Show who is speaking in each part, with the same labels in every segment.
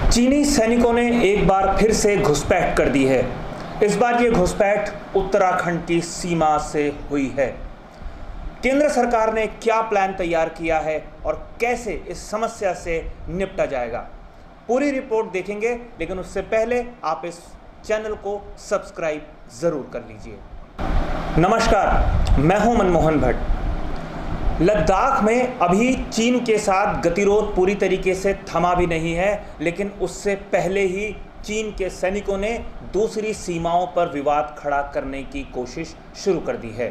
Speaker 1: चीनी सैनिकों ने एक बार फिर से घुसपैठ कर दी है। इस बार ये घुसपैठ उत्तराखंड की सीमा से हुई है। केंद्र सरकार ने क्या प्लान तैयार किया है और कैसे इस समस्या से निपटा जाएगा, पूरी रिपोर्ट देखेंगे। लेकिन उससे पहले आप इस चैनल को सब्सक्राइब जरूर कर लीजिए। नमस्कार, मैं हूं मनमोहन भट्ट। लद्दाख में अभी चीन के साथ गतिरोध पूरी तरीके से थमा भी नहीं है, लेकिन उससे पहले ही चीन के सैनिकों ने दूसरी सीमाओं पर विवाद खड़ा करने की कोशिश शुरू कर दी है।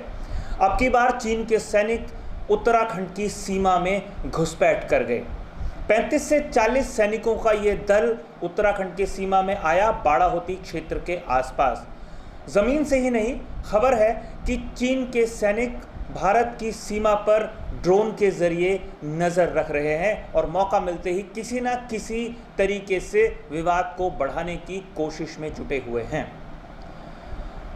Speaker 1: अब की बार चीन के सैनिक उत्तराखंड की सीमा में घुसपैठ कर गए। 35 से 40 सैनिकों का ये दल उत्तराखंड की सीमा में आया, बाड़ाहोती क्षेत्र के आसपास। ज़मीन से ही नहीं, खबर है कि चीन के सैनिक भारत की सीमा पर ड्रोन के ज़रिए नज़र रख रहे हैं और मौका मिलते ही किसी न किसी तरीके से विवाद को बढ़ाने की कोशिश में जुटे हुए हैं।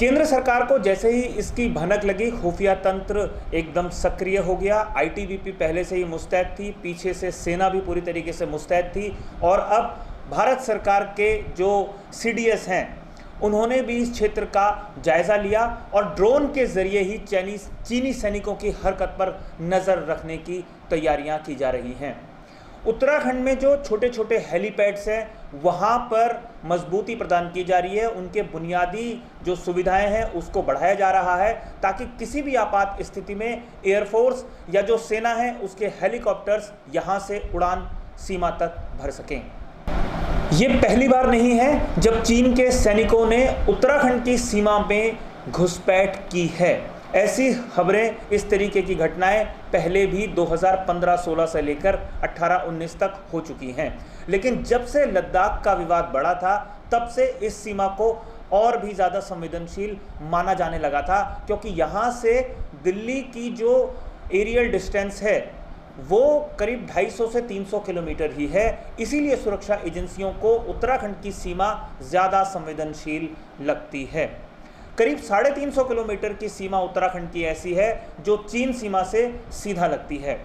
Speaker 1: केंद्र सरकार को जैसे ही इसकी भनक लगी, खुफिया तंत्र एकदम सक्रिय हो गया। आईटीबीपी पहले से ही मुस्तैद थी, पीछे से सेना भी पूरी तरीके से मुस्तैद थी और अब भारत सरकार के जो सीडीएस हैं उन्होंने भी इस क्षेत्र का जायज़ा लिया और ड्रोन के ज़रिए ही चीनी सैनिकों की हरकत पर नज़र रखने की तैयारियां की जा रही हैं। उत्तराखंड में जो छोटे छोटे हेलीपैड्स हैं वहां पर मजबूती प्रदान की जा रही है। उनके बुनियादी जो सुविधाएं हैं उसको बढ़ाया जा रहा है ताकि किसी भी आपात स्थिति में एयरफोर्स या जो सेना है उसके हेलीकॉप्टर्स यहां से उड़ान सीमा तक भर सकें। ये पहली बार नहीं है जब चीन के सैनिकों ने उत्तराखंड की सीमा में घुसपैठ की है। ऐसी खबरें, इस तरीके की घटनाएं पहले भी 2015-16 से लेकर 18-19 तक हो चुकी हैं। लेकिन जब से लद्दाख का विवाद बढ़ा था तब से इस सीमा को और भी ज़्यादा संवेदनशील माना जाने लगा था, क्योंकि यहाँ से दिल्ली की जो एरियल डिस्टेंस है वो करीब 250 से 300 किलोमीटर ही है। इसीलिए सुरक्षा एजेंसियों को उत्तराखंड की सीमा ज़्यादा संवेदनशील लगती है। करीब 350 किलोमीटर की सीमा उत्तराखंड की ऐसी है जो चीन सीमा से सीधा लगती है।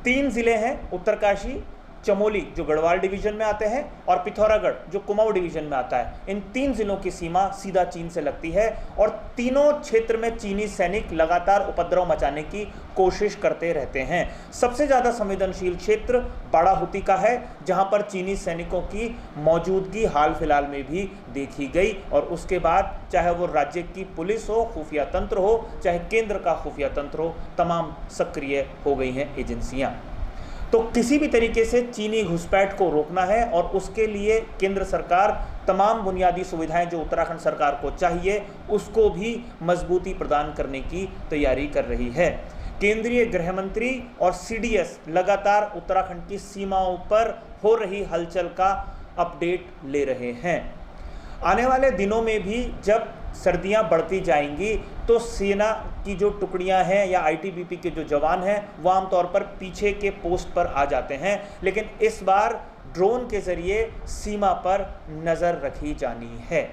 Speaker 1: 3 ज़िले हैं, उत्तरकाशी, चमोली जो गढ़वाल डिवीज़न में आते हैं और पिथौरागढ़ जो कुमाऊं डिवीज़न में आता है। इन 3 ज़िलों की सीमा सीधा चीन से लगती है और तीनों क्षेत्र में चीनी सैनिक लगातार उपद्रव मचाने की कोशिश करते रहते हैं। सबसे ज़्यादा संवेदनशील क्षेत्र बाड़ाहोती का है, जहां पर चीनी सैनिकों की मौजूदगी हाल फिलहाल में भी देखी गई और उसके बाद चाहे वो राज्य की पुलिस हो, खुफिया तंत्र हो, चाहे केंद्र का खुफिया तंत्र हो, तमाम सक्रिय हो गई हैं एजेंसियाँ। तो किसी भी तरीके से चीनी घुसपैठ को रोकना है और उसके लिए केंद्र सरकार तमाम बुनियादी सुविधाएं जो उत्तराखंड सरकार को चाहिए उसको भी मजबूती प्रदान करने की तैयारी कर रही है। केंद्रीय गृह मंत्री और सीडीएस लगातार उत्तराखंड की सीमाओं पर हो रही हलचल का अपडेट ले रहे हैं। आने वाले दिनों में भी जब सर्दियां बढ़ती जाएंगी तो सेना की जो टुकड़ियां हैं या आईटीबीपी के जो जवान हैं वो आमतौर पर पीछे के पोस्ट पर आ जाते हैं, लेकिन इस बार ड्रोन के ज़रिए सीमा पर नज़र रखी जानी है।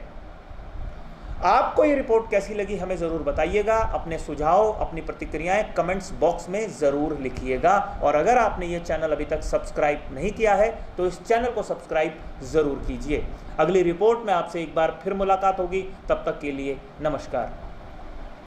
Speaker 1: आपको ये रिपोर्ट कैसी लगी हमें ज़रूर बताइएगा। अपने सुझाव, अपनी प्रतिक्रियाएं कमेंट्स बॉक्स में ज़रूर लिखिएगा और अगर आपने ये चैनल अभी तक सब्सक्राइब नहीं किया है तो इस चैनल को सब्सक्राइब ज़रूर कीजिए। अगली रिपोर्ट में आपसे एक बार फिर मुलाकात होगी, तब तक के लिए नमस्कार।